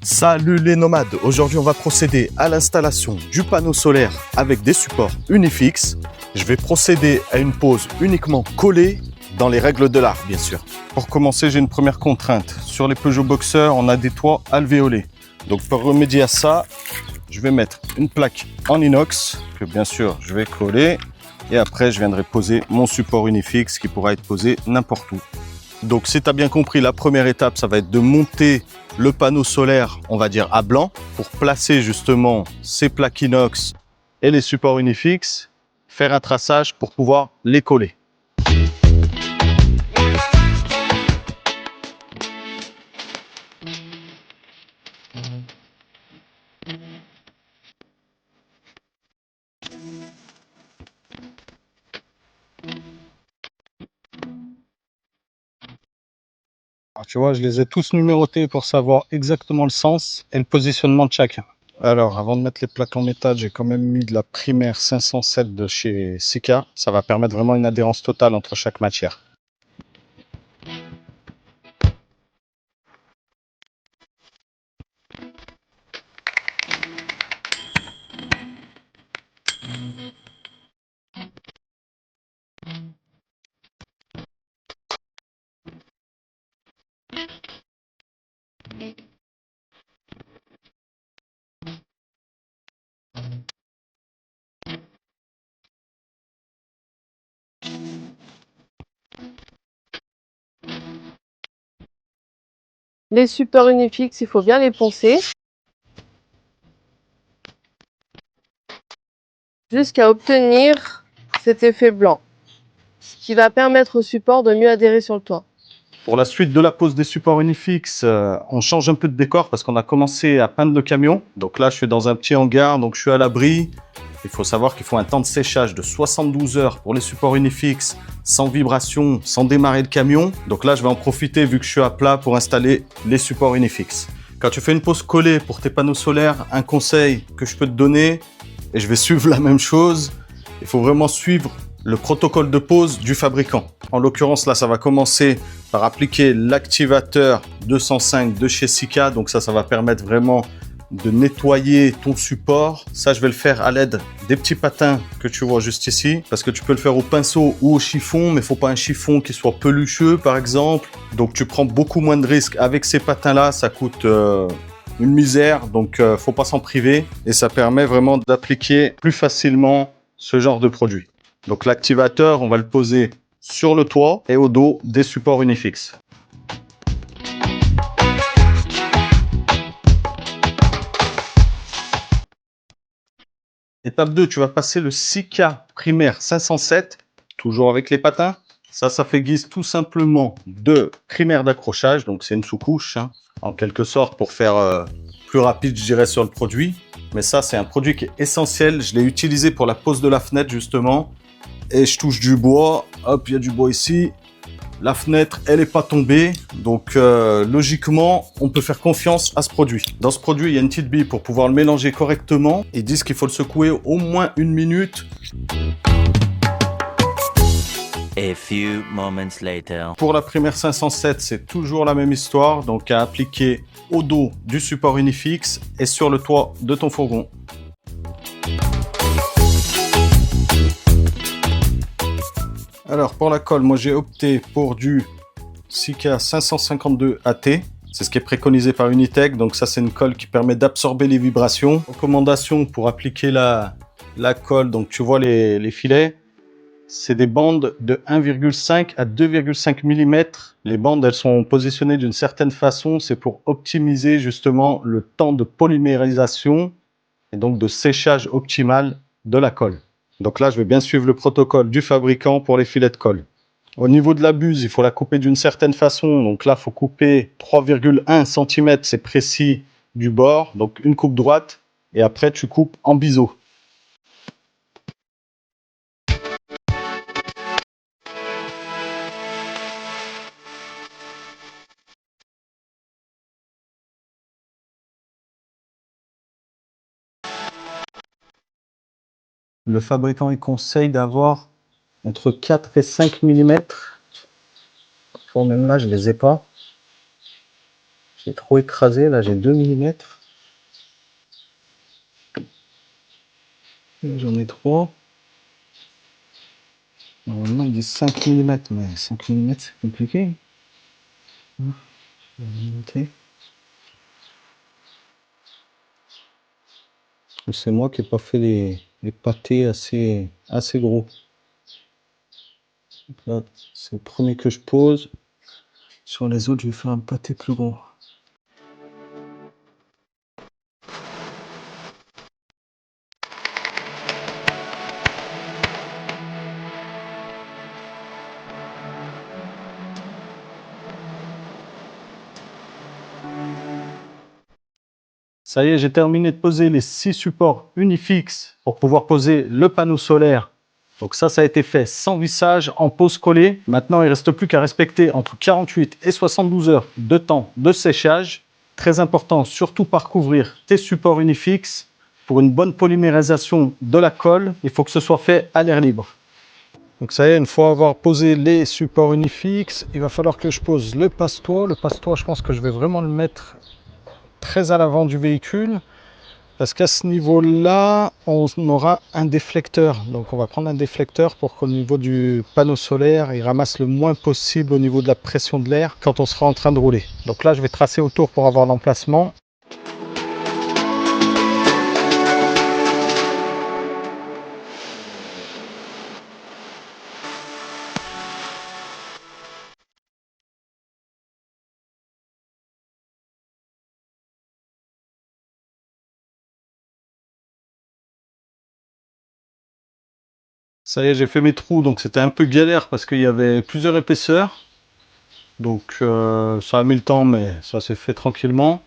Salut les nomades, aujourd'hui on va procéder à l'installation du panneau solaire avec des supports Unifix. Je vais procéder à une pose uniquement collée dans les règles de l'art bien sûr. Pour commencer, j'ai une première contrainte. Sur les Peugeot Boxer, on a des toits alvéolés. Donc pour remédier à ça, je vais mettre une plaque en inox que bien sûr je vais coller. Et après je viendrai poser mon support Unifix qui pourra être posé n'importe où. Donc si tu as bien compris, la première étape, ça va être de monter le panneau solaire, on va dire à blanc, pour placer justement ces plaques inox et les supports Unifix, faire un traçage pour pouvoir les coller. Alors, tu vois, je les ai tous numérotés pour savoir exactement le sens et le positionnement de chacun. Alors, avant de mettre les plaques en métal, j'ai quand même mis de la primaire 507 de chez Sika. Ça va permettre vraiment une adhérence totale entre chaque matière. Les supports Unifix, il faut bien les poncer jusqu'à obtenir cet effet blanc, ce qui va permettre au support de mieux adhérer sur le toit. Pour la suite de la pose des supports Unifix, on change un peu de décor parce qu'on a commencé à peindre le camion. Donc là, je suis dans un petit hangar, donc je suis à l'abri. Il faut savoir qu'il faut un temps de séchage de 72 heures pour les supports Unifix, sans vibration, sans démarrer le camion. Donc là, je vais en profiter vu que je suis à plat pour installer les supports Unifix. Quand tu fais une pose collée pour tes panneaux solaires, un conseil que je peux te donner, et je vais suivre la même chose, il faut vraiment suivre le protocole de pose du fabricant. En l'occurrence, là, ça va commencer par appliquer l'activateur 205 de chez Sika. Donc ça va permettre vraiment de nettoyer ton support. Ça, je vais le faire à l'aide des petits patins que tu vois juste ici. Parce que tu peux le faire au pinceau ou au chiffon, mais il ne faut pas un chiffon qui soit pelucheux, par exemple. Donc tu prends beaucoup moins de risques avec ces patins-là. Ça coûte une misère, donc faut pas s'en priver. Et ça permet vraiment d'appliquer plus facilement ce genre de produit. Donc l'activateur, on va le poser sur le toit et au dos des supports Unifix. Étape 2, tu vas passer le Sika primaire 507, toujours avec les patins. Ça fait guise tout simplement de primaire d'accrochage, donc c'est une sous-couche, hein, en quelque sorte pour faire plus rapide, je dirais, sur le produit. Mais ça, c'est un produit qui est essentiel. Je l'ai utilisé pour la pose de la fenêtre, justement. Et je touche du bois, hop, il y a du bois ici. La fenêtre, elle n'est pas tombée, donc logiquement, on peut faire confiance à ce produit. Dans ce produit, il y a une petite bille pour pouvoir le mélanger correctement. Ils disent qu'il faut le secouer au moins 1 minute. A few moments later. Pour la primaire 507, c'est toujours la même histoire, donc à appliquer au dos du support Unifix et sur le toit de ton fourgon. Alors pour la colle, moi j'ai opté pour du Sika 552 AT. C'est ce qui est préconisé par Unitech. Donc ça, c'est une colle qui permet d'absorber les vibrations. Recommandation pour appliquer la colle. Donc tu vois les filets. C'est des bandes de 1,5 à 2,5 mm. Les bandes, elles sont positionnées d'une certaine façon. C'est pour optimiser justement le temps de polymérisation et donc de séchage optimal de la colle. Donc là, je vais bien suivre le protocole du fabricant pour les filets de colle. Au niveau de la buse, il faut la couper d'une certaine façon. Donc là, il faut couper 3,1 cm, c'est précis, du bord. Donc une coupe droite. Et après, tu coupes en biseau. Le fabricant, il conseille d'avoir entre 4 et 5 mm. Bon, même là, je ne les ai pas. J'ai trop écrasé, là j'ai 2 mm. J'en ai 3. Normalement il dit 5 mm, mais 5 mm c'est compliqué. Je vais monter. C'est moi qui n'ai pas fait les pâtés assez gros. Donc là, c'est le premier que je pose. Sur les autres, je vais faire un pâté plus gros. Ça y est, j'ai terminé de poser les 6 supports unifixes pour pouvoir poser le panneau solaire. Donc ça a été fait sans vissage, en pose collée. Maintenant, il ne reste plus qu'à respecter entre 48 et 72 heures de temps de séchage. Très important, surtout par couvrir tes supports unifixes. Pour une bonne polymérisation de la colle, il faut que ce soit fait à l'air libre. Donc ça y est, une fois avoir posé les supports unifixes, il va falloir que je pose le passe-toit. Le passe-toit, je pense que je vais vraiment le mettre très à l'avant du véhicule. Parce qu'à ce niveau-là, on aura un déflecteur. Donc on va prendre un déflecteur pour qu'au niveau du panneau solaire, il ramasse le moins possible au niveau de la pression de l'air quand on sera en train de rouler. Donc là, je vais tracer autour pour avoir l'emplacement. Ça y est, j'ai fait mes trous, donc c'était un peu galère parce qu'il y avait plusieurs épaisseurs. Donc ça a mis le temps, mais ça s'est fait tranquillement.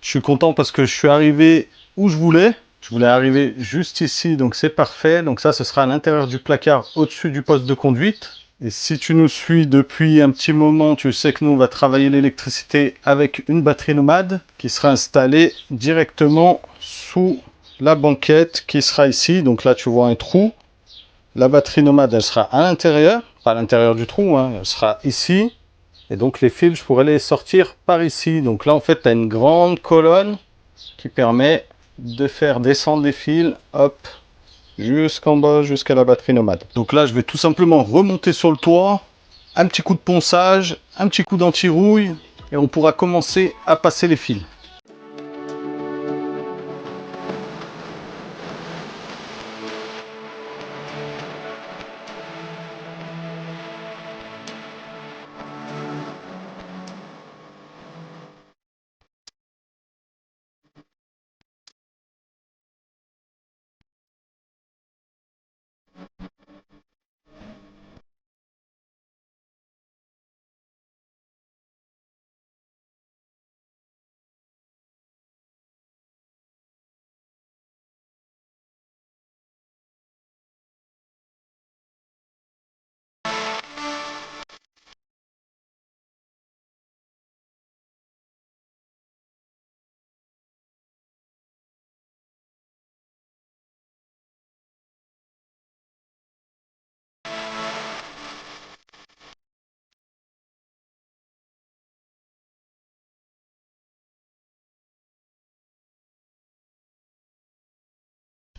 Je suis content parce que je suis arrivé où je voulais. Je voulais arriver juste ici, donc c'est parfait. Donc ça, ce sera à l'intérieur du placard, au-dessus du poste de conduite. Et si tu nous suis depuis un petit moment, tu sais que nous, on va travailler l'électricité avec une batterie nomade qui sera installée directement sous la banquette qui sera ici. Donc là, tu vois un trou. La batterie nomade, elle sera à l'intérieur, pas à l'intérieur du trou, hein, elle sera ici. Et donc les fils, je pourrais les sortir par ici. Donc là, en fait, tu as une grande colonne qui permet de faire descendre les fils, hop, jusqu'en bas, jusqu'à la batterie nomade. Donc là, je vais tout simplement remonter sur le toit, un petit coup de ponçage, un petit coup d'anti-rouille, et on pourra commencer à passer les fils.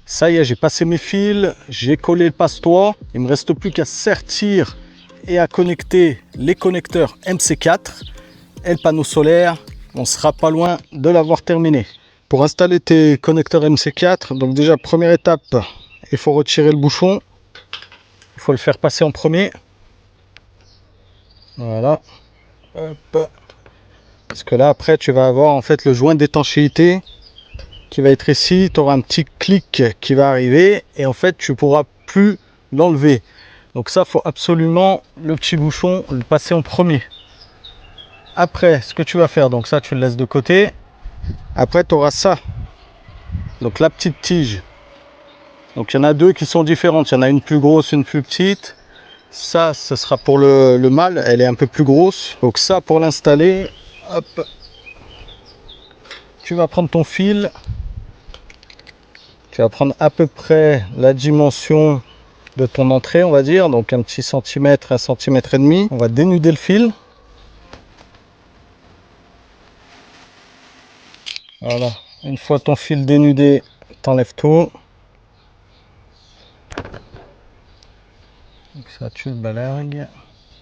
Ça y est, j'ai passé mes fils, j'ai collé le passe-toit. Il me reste plus qu'à sertir et à connecter les connecteurs MC4 et le panneau solaire. On sera pas loin de l'avoir terminé. Pour installer tes connecteurs MC4, donc déjà première étape, il faut retirer le bouchon. Il faut le faire passer en premier. Voilà. Hop. Parce que là après tu vas avoir en fait le joint d'étanchéité qui va être ici, tu auras un petit clic qui va arriver et en fait tu pourras plus l'enlever. Donc ça, faut absolument le petit bouchon le passer en premier. Après, ce que tu vas faire, donc ça tu le laisses de côté. Après tu auras ça, donc la petite tige. Donc il y en a deux qui sont différentes, il y en a une plus grosse, une plus petite. Ça, ce sera pour le mâle, elle est un peu plus grosse. Donc ça, pour l'installer, hop, tu vas prendre ton fil. Tu vas prendre à peu près la dimension de ton entrée, on va dire, donc un petit centimètre, 1,5 cm. On va dénuder le fil. Voilà, une fois ton fil dénudé, t'enlèves tout. Donc ça, tu le balargues.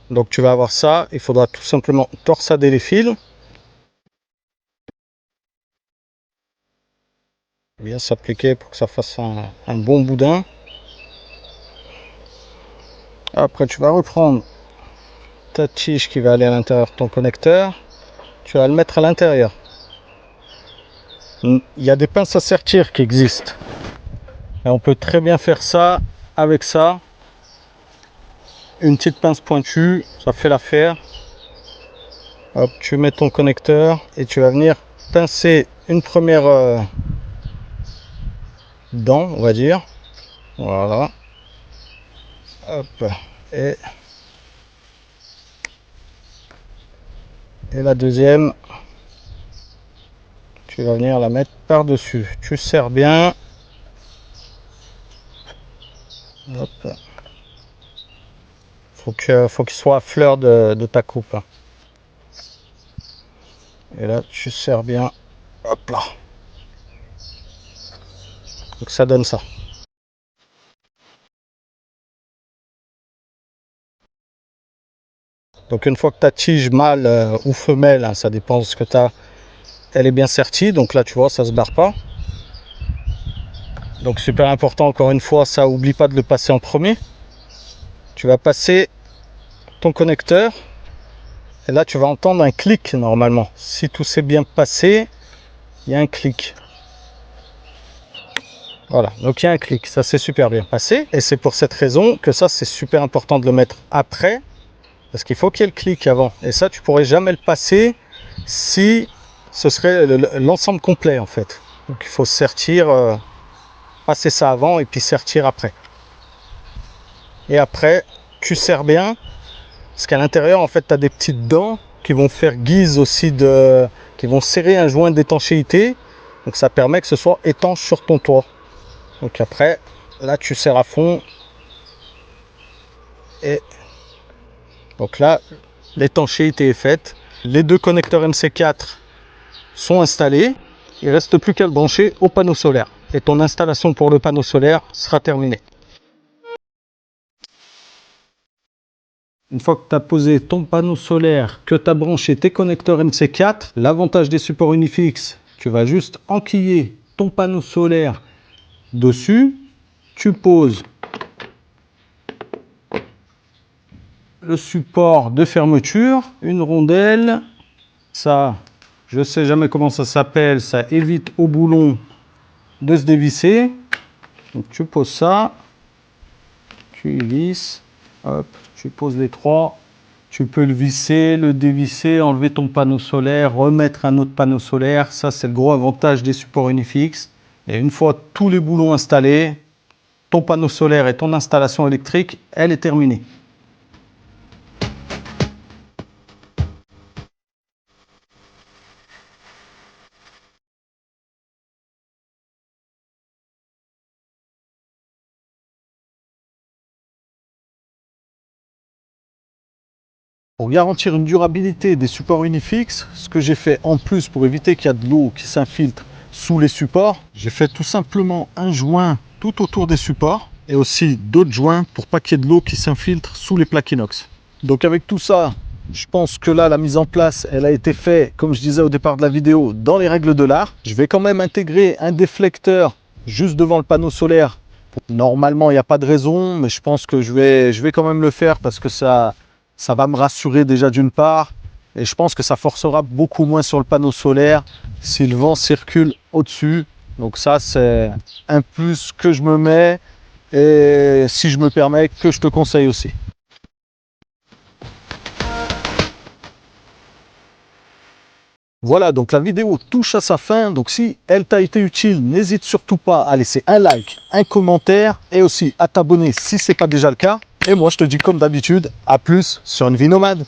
Donc tu vas avoir ça, il faudra tout simplement torsader les fils. Bien s'appliquer pour que ça fasse un bon boudin. Après tu vas reprendre ta tige qui va aller à l'intérieur de ton connecteur. Tu vas le mettre à l'intérieur. Il y a des pinces à sertir qui existent. Et on peut très bien faire ça avec ça. Une petite pince pointue, ça fait l'affaire. Hop, tu mets ton connecteur et tu vas venir pincer une première dent, on va dire. Voilà. Hop. Et la deuxième, tu vas venir la mettre par-dessus. Tu serres bien. Hop. Faut qu'il soit à fleur de ta coupe. Et là, tu serres bien. Hop là. Donc ça donne ça. Donc une fois que ta tige mâle ou femelle, hein, ça dépend de ce que tu as, elle est bien sertie. Donc là, tu vois, ça se barre pas. Donc super important, encore une fois, ça, oublie pas de le passer en premier. Tu vas passer ton connecteur. Et là, tu vas entendre un clic normalement. Si tout s'est bien passé, il y a un clic. Voilà, donc il y a un clic. Ça s'est super bien passé. Et c'est pour cette raison que ça, c'est super important de le mettre après. Parce qu'il faut qu'il y ait le clic avant. Et ça, tu pourrais jamais le passer si ce serait l'ensemble complet en fait. Donc il faut sertir, passer ça avant et puis sertir après. Et après, tu serres bien. Parce qu'à l'intérieur, en fait, tu as des petites dents qui vont faire guise aussi qui vont serrer un joint d'étanchéité. Donc ça permet que ce soit étanche sur ton toit. Donc après, là, tu serres à fond. Et donc là, l'étanchéité est faite. Les deux connecteurs MC4 sont installés. Il ne reste plus qu'à le brancher au panneau solaire. Et ton installation pour le panneau solaire sera terminée. Une fois que tu as posé ton panneau solaire, que tu as branché tes connecteurs MC4, l'avantage des supports Unifix, tu vas juste enquiller ton panneau solaire dessus. Tu poses le support de fermeture, une rondelle. Ça, je sais jamais comment ça s'appelle, ça évite au boulon de se dévisser. Donc tu poses ça, tu y visses, hop, tu poses les trois. Tu peux le visser, le dévisser, enlever ton panneau solaire, remettre un autre panneau solaire. Ça, c'est le gros avantage des supports Unifix. Et une fois tous les boulons installés, ton panneau solaire et ton installation électrique, elle est terminée. Pour garantir une durabilité des supports Unifix, ce que j'ai fait en plus pour éviter qu'il y ait de l'eau qui s'infiltre sous les supports, j'ai fait tout simplement un joint tout autour des supports et aussi d'autres joints pour pas qu'il y ait de l'eau qui s'infiltre sous les plaques inox. Donc avec tout ça, je pense que là la mise en place, elle a été faite, comme je disais au départ de la vidéo, dans les règles de l'art. Je vais quand même intégrer un déflecteur juste devant le panneau solaire. Normalement, il n'y a pas de raison, mais je pense que je vais quand même le faire parce que ça va me rassurer déjà d'une part, et je pense que ça forcera beaucoup moins sur le panneau solaire si le vent circule au-dessus. Donc ça, c'est un plus que je me mets, et si je me permets, que je te conseille aussi. Voilà, donc la vidéo touche à sa fin. Donc si elle t'a été utile, n'hésite surtout pas à laisser un like, un commentaire, et aussi à t'abonner si ce n'est pas déjà le cas. Et moi, je te dis comme d'habitude, à plus sur une vie nomade.